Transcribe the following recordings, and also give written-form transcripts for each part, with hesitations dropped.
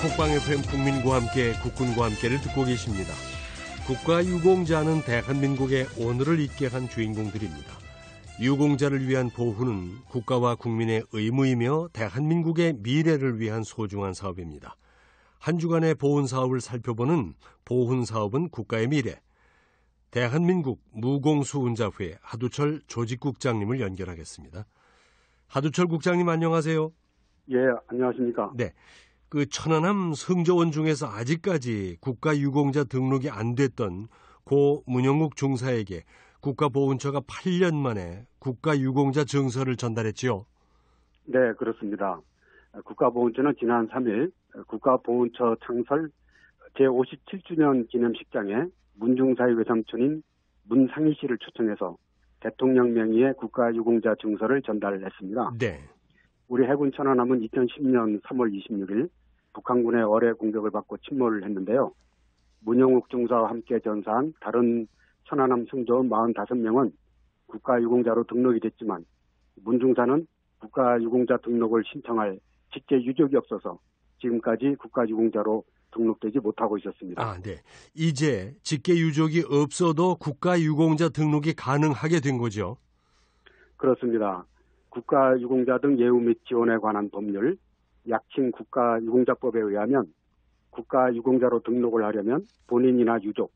북방 FM 국민과 함께 국군과 함께를 듣고 계십니다. 국가유공자는 대한민국의 오늘을 있게 한 주인공들입니다. 유공자를 위한 보훈은 국가와 국민의 의무이며 대한민국의 미래를 위한 소중한 사업입니다. 한 주간의 보훈 사업을 살펴보는 보훈 사업은 국가의 미래. 대한민국 무공수훈자회 하두철 조직국장님을 연결하겠습니다. 하두철 국장님 안녕하세요. 예, 안녕하십니까. 네. 천안함 성저원 중에서 아직까지 국가유공자 등록이 안 됐던 고 문영욱 중사에게 국가보훈처가 8년 만에 국가유공자 증서를 전달했지요. 네, 그렇습니다. 국가보훈처는 지난 3일 국가보훈처 창설 제57주년 기념식장에 문중사의 외삼촌인 문상희 씨를 초청해서 대통령 명의의 국가유공자 증서를 전달했습니다. 네. 우리 해군 천안함은 2010년 3월 26일 북한군의 어뢰 공격을 받고 침몰을 했는데요. 문영욱 중사와 함께 전사한 다른 천안함 승조원 45명은 국가유공자로 등록이 됐지만 문중사는 국가유공자 등록을 신청할 직계 유족이 없어서 지금까지 국가유공자로 등록되지 못하고 있었습니다. 네. 이제 직계 유족이 없어도 국가유공자 등록이 가능하게 된 거죠? 그렇습니다. 국가유공자 등 예우 및 지원에 관한 법률, 약칭 국가유공자법에 의하면 국가유공자로 등록을 하려면 본인이나 유족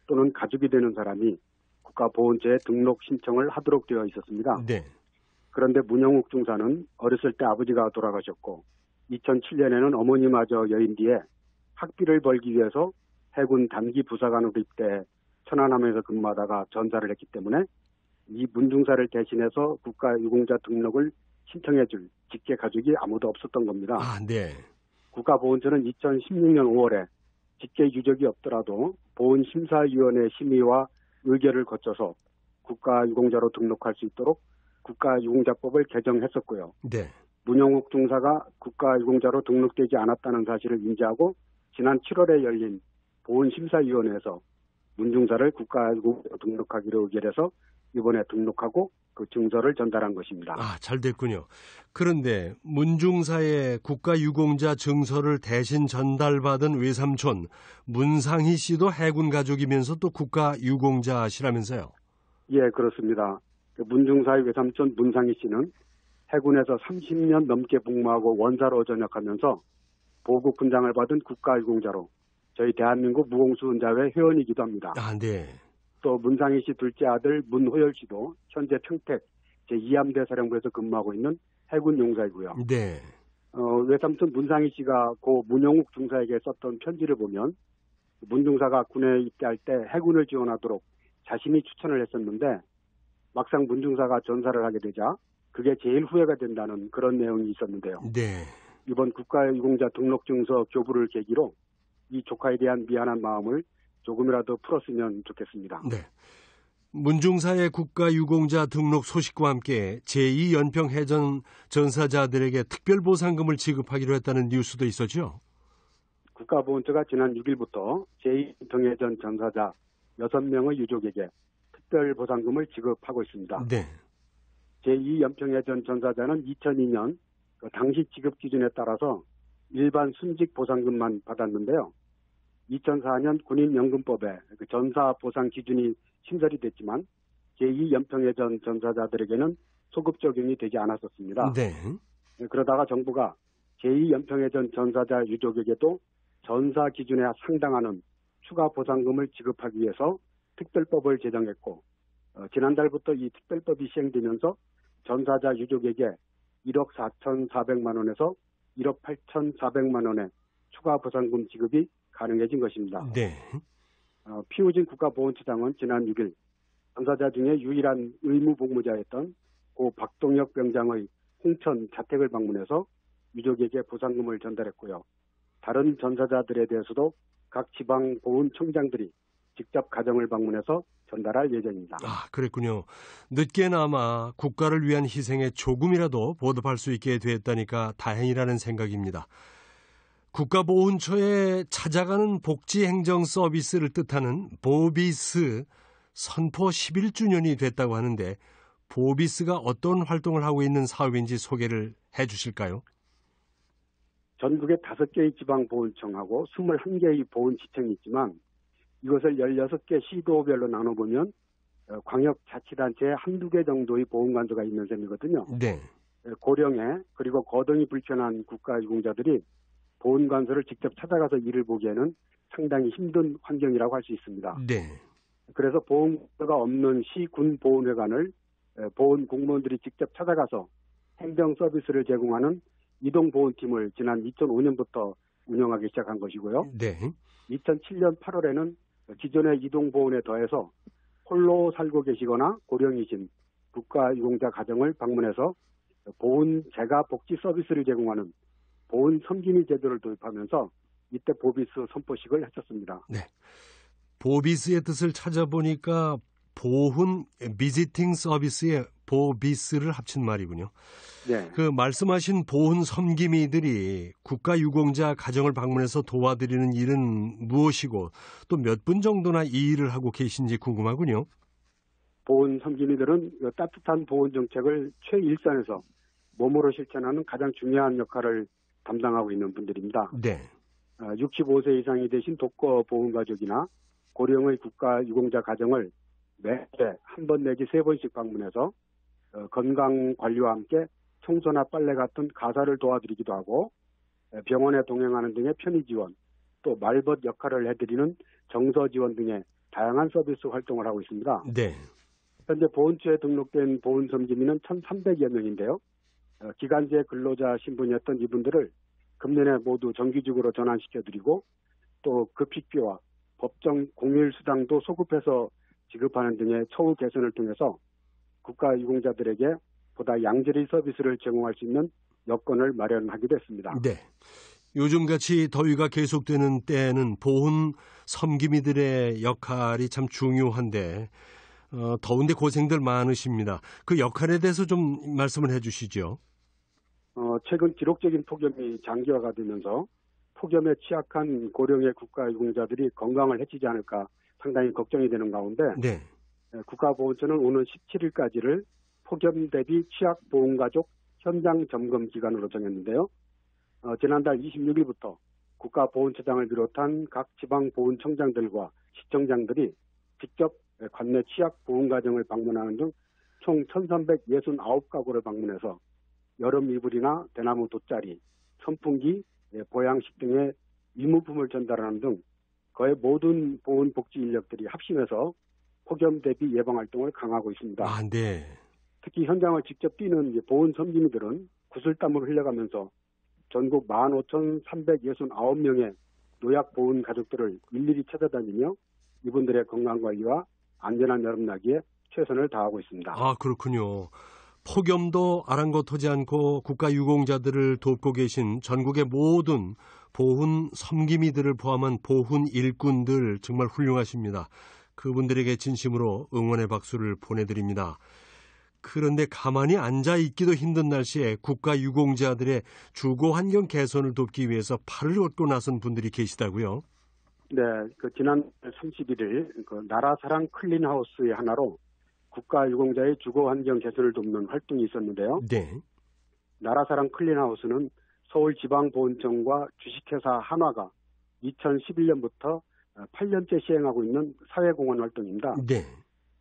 또는 가족이 되는 사람이 국가보훈처에 등록 신청을 하도록 되어 있었습니다. 네. 그런데 문영욱 중사는 어렸을 때 아버지가 돌아가셨고 2007년에는 어머니마저 여인 뒤에 학비를 벌기 위해서 해군 단기 부사관으로 입대 천안함에서 근무하다가 전사를 했기 때문에 이 문중사를 대신해서 국가유공자 등록을 신청해줄 직계 가족이 아무도 없었던 겁니다. 네. 국가보훈처는 2016년 5월에 직계 유족이 없더라도 보훈심사위원회 심의와 의결을 거쳐서 국가유공자로 등록할 수 있도록 국가유공자법을 개정했었고요. 네. 문영욱 중사가 국가유공자로 등록되지 않았다는 사실을 인지하고 지난 7월에 열린 보훈심사위원회에서 문중사를 국가유공자로 등록하기로 의결해서 이번에 등록하고 그 증서를 전달한 것입니다. 잘 됐군요. 그런데 문중사의 국가유공자 증서를 대신 전달받은 외삼촌 문상희 씨도 해군 가족이면서 또 국가유공자시라면서요? 예, 그렇습니다. 문중사의 외삼촌 문상희 씨는 해군에서 30년 넘게 복무하고 원사로 전역하면서 보국 훈장을 받은 국가유공자로 저희 대한민국 무공수훈자회 회원이기도 합니다. 네. 또 문상희 씨 둘째 아들 문호열 씨도 현재 평택 제2함대 사령부에서 근무하고 있는 해군 용사이고요. 네. 외삼촌 문상희 씨가 고 문영욱 중사에게 썼던 편지를 보면 문중사가 군에 입대할 때 해군을 지원하도록 자신이 추천을 했었는데 막상 문중사가 전사를 하게 되자 그게 제일 후회가 된다는 그런 내용이 있었는데요. 네. 이번 국가유공자 등록증서 교부를 계기로 이 조카에 대한 미안한 마음을 조금이라도 풀었으면 좋겠습니다. 네. 문중사의 국가유공자 등록 소식과 함께 제2연평해전 전사자들에게 특별보상금을 지급하기로 했다는 뉴스도 있었죠? 국가보훈처가 지난 6일부터 제2연평해전 전사자 6명의 유족에게 특별보상금을 지급하고 있습니다. 네. 제2연평해전 전사자는 2002년 당시 지급 기준에 따라서 일반 순직 보상금만 받았는데요. 2004년 군인연금법에 전사 보상 기준이 신설이 됐지만 제2연평해전 전사자들에게는 소급 적용이 되지 않았었습니다. 네. 그러다가 정부가 제2연평해전 전사자 유족에게도 전사 기준에 상당하는 추가 보상금을 지급하기 위해서 특별법을 제정했고 지난달부터 이 특별법이 시행되면서 전사자 유족에게 1억 4,400만 원에서 1억 8,400만 원의 추가 보상금 지급이 가능해진 것입니다. 네. 피우진 국가보훈처장은 지난 6일 전사자 중에 유일한 의무복무자였던 고 박동혁 병장의 홍천 자택을 방문해서 유족에게 보상금을 전달했고요. 다른 전사자들에 대해서도 각 지방보훈청장들이 직접 가정을 방문해서 전달할 예정입니다. 그랬군요. 늦게나마 국가를 위한 희생에 조금이라도 보답할 수 있게 됐다니까 다행이라는 생각입니다. 국가보훈처에 찾아가는 복지행정 서비스를 뜻하는 보비스 선포 11주년이 됐다고 하는데 보비스가 어떤 활동을 하고 있는 사업인지 소개를 해 주실까요? 전국에 5개의 지방보훈청하고 21개의 보훈지청이 있지만 이것을 16개 시도별로 나눠보면 광역자치단체에 한두 개 정도의 보훈관소가 있는 셈이거든요. 네. 고령에 그리고 거동이 불편한 국가유공자들이 보훈관소를 직접 찾아가서 일을 보기에는 상당히 힘든 환경이라고 할 수 있습니다. 네. 그래서 보훈관소가 없는 시, 군 보훈회관을 보훈 공무원들이 직접 찾아가서 행정 서비스를 제공하는 이동보훈팀을 지난 2005년부터 운영하기 시작한 것이고요. 네. 2007년 8월에는 기존의 이동보훈에 더해서 홀로 살고 계시거나 고령이신 국가유공자 가정을 방문해서 보훈 재가 복지 서비스를 제공하는 보훈 섬김이 제도를 도입하면서 이때 보비스 선포식을 했었습니다. 네. 보비스의 뜻을 찾아보니까 보훈 비지팅 서비스에 보비스를 합친 말이군요. 네. 그 말씀하신 보훈 섬김이들이 국가유공자 가정을 방문해서 도와드리는 일은 무엇이고 또 몇 분 정도나 이 일을 하고 계신지 궁금하군요. 보훈 섬김이들은 따뜻한 보훈 정책을 최일선에서 몸으로 실천하는 가장 중요한 역할을 담당하고 있는 분들입니다. 네. 65세 이상이 되신 독거 보훈가족이나 고령의 국가유공자 가정을 매해 한 번 내지 3번씩 방문해서 건강관리와 함께 청소나 빨래 같은 가사를 도와드리기도 하고 병원에 동행하는 등의 편의 지원, 또 말벗 역할을 해드리는 정서 지원 등의 다양한 서비스 활동을 하고 있습니다. 네. 현재 보훈처에 등록된 보훈 섬김인은 1,300여 명인데요. 기간제 근로자 신분이었던 이분들을 금년에 모두 정규직으로 전환시켜드리고 또 급식비와 법정 공휴일 수당도 소급해서 지급하는 등의 처우 개선을 통해서 국가유공자들에게 보다 양질의 서비스를 제공할 수 있는 여건을 마련하기도 했습니다. 네. 요즘같이 더위가 계속되는 때에는 보훈 섬김이들의 역할이 참 중요한데 더운데 고생들 많으십니다. 그 역할에 대해서 좀 말씀을 해 주시죠. 최근 기록적인 폭염이 장기화가 되면서 폭염에 취약한 고령의 국가유공자들이 건강을 해치지 않을까 상당히 걱정이 되는 가운데 네. 국가보훈처는 오는 17일까지를 폭염 대비 취약보훈가족 현장 점검 기간으로 정했는데요. 지난달 26일부터 국가보훈처장을 비롯한 각 지방보훈청장들과 시청장들이 직접 관내 취약보훈가정을 방문하는 등 총 1,369가구를 방문해서 여름 이불이나 대나무 돗자리, 선풍기, 보양식 등의 의무품을 전달하는 등 거의 모든 보훈복지 인력들이 합심해서 폭염 대비 예방 활동을 강화하고 있습니다. 아, 네. 특히 현장을 직접 뛰는 보훈 섬김이들은 구슬땀을 흘려가면서 전국 15,369명의 노약 보훈 가족들을 일일이 찾아다니며 이분들의 건강관리와 안전한 여름나기에 최선을 다하고 있습니다. 아, 그렇군요. 폭염도 아랑곳하지 않고 국가유공자들을 돕고 계신 전국의 모든 보훈 섬김이들을 포함한 보훈 일꾼들 정말 훌륭하십니다. 그분들에게 진심으로 응원의 박수를 보내드립니다. 그런데 가만히 앉아있기도 힘든 날씨에 국가유공자들의 주거환경 개선을 돕기 위해서 팔을 얻고 나선 분들이 계시다고요? 네, 지난 31일 나라사랑 클린하우스의 하나로 국가유공자의 주거환경 개선을 돕는 활동이 있었는데요. 네. 나라사랑 클린하우스는 서울지방보훈청과 주식회사 한화가 2011년부터 8년째 시행하고 있는 사회공헌 활동입니다. 네.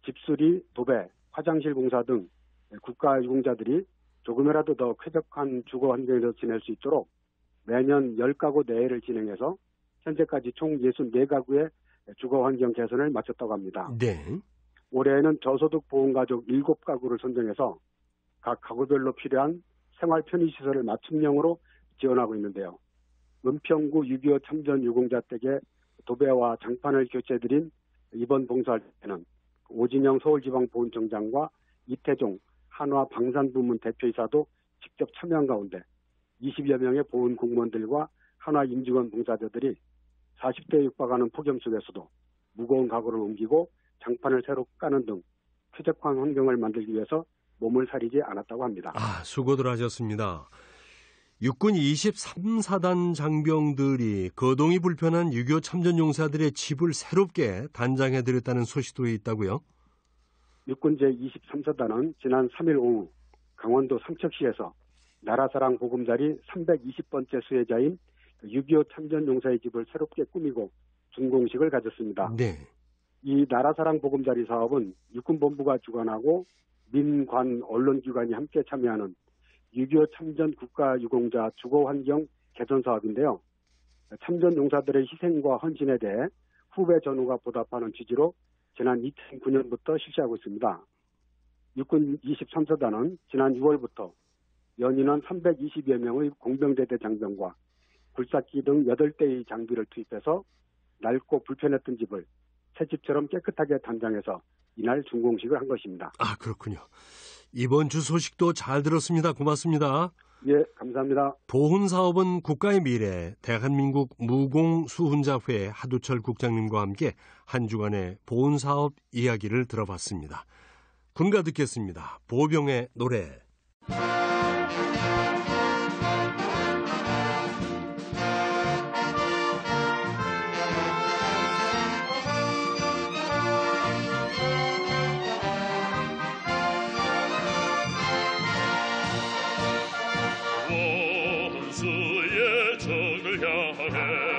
집수리, 도배, 화장실 공사 등 국가유공자들이 조금이라도 더 쾌적한 주거환경에서 지낼 수 있도록 매년 10가구 내외를 진행해서 현재까지 총 64가구의 주거환경 개선을 마쳤다고 합니다. 네. 올해에는 저소득 보훈가족 7가구를 선정해서 각 가구별로 필요한 생활 편의시설을 맞춤형으로 지원하고 있는데요. 은평구 6.25 참전 유공자 댁에 도배와 장판을 교체해드린 이번 봉사활동에는 오진영 서울지방보훈청장과 이태종 한화 방산부문 대표이사도 직접 참여한 가운데 20여 명의 보훈 공무원들과 한화 임직원 봉사자들이 40대에 육박하는 폭염 속에서도 무거운 가구를 옮기고 장판을 새로 까는 등 쾌적한 환경을 만들기 위해서 몸을 사리지 않았다고 합니다. 아, 수고들 하셨습니다. 육군 23사단 장병들이 거동이 불편한 6.25 참전용사들의 집을 새롭게 단장해드렸다는 소식도 있다고요? 육군 제23사단은 지난 3일 오후 강원도 삼척시에서 나라사랑 보금자리 320번째 수혜자인 6.25 참전용사의 집을 새롭게 꾸미고 준공식을 가졌습니다. 네. 이 나라사랑 보금자리 사업은 육군본부가 주관하고 민관 언론기관이 함께 참여하는 6.25 참전 국가유공자 주거환경 개선 사업인데요. 참전 용사들의 희생과 헌신에 대해 후배 전우가 보답하는 취지로 지난 2009년부터 실시하고 있습니다. 육군 23사단은 지난 6월부터 연인원 320여 명의 공병대대 장병과 굴삭기 등 8대의 장비를 투입해서 낡고 불편했던 집을 새 집처럼 깨끗하게 단장해서 이날 준공식을 한 것입니다. 아, 그렇군요. 이번 주 소식도 잘 들었습니다. 고맙습니다. 예, 감사합니다. 보훈사업은 국가의 미래, 대한민국 무공수훈자회 하두철 국장님과 함께 한 주간의 보훈사업 이야기를 들어봤습니다. 군가 듣겠습니다. 보병의 노래. 원수의 적을 향해